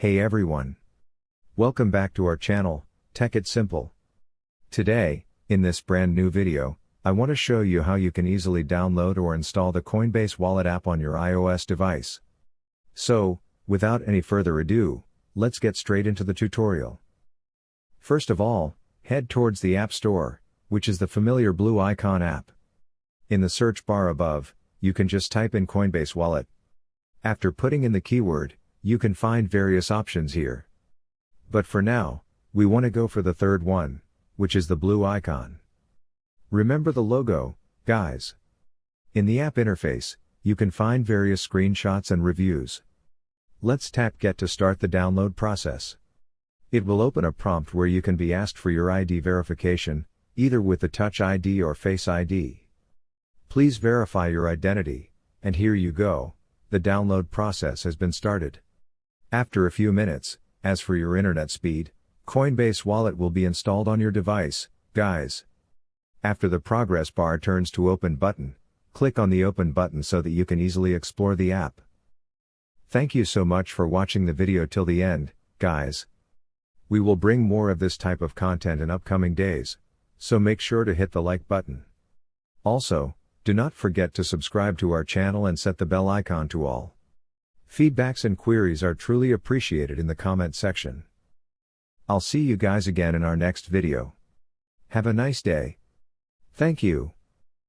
Hey everyone! Welcome back to our channel, Tech It Simple. Today, in this brand new video, I want to show you how you can easily download or install the Coinbase Wallet app on your iOS device. So, without any further ado, let's get straight into the tutorial. First of all, head towards the App Store, which is the familiar blue icon app. In the search bar above, you can just type in Coinbase Wallet. After putting in the keyword, you can find various options here. But for now, we want to go for the third one, which is the blue icon. Remember the logo, guys. In the app interface, you can find various screenshots and reviews. Let's tap Get to start the download process. It will open a prompt where you can be asked for your ID verification, either with the Touch ID or Face ID. Please verify your identity, and here you go, the download process has been started. After a few minutes, as for your internet speed, Coinbase Wallet will be installed on your device, guys. After the progress bar turns to Open button, click on the Open button so that you can easily explore the app. Thank you so much for watching the video till the end, guys. We will bring more of this type of content in upcoming days, so make sure to hit the like button. Also, do not forget to subscribe to our channel and set the bell icon to all. Feedbacks and queries are truly appreciated in the comment section. I'll see you guys again in our next video. Have a nice day. Thank you.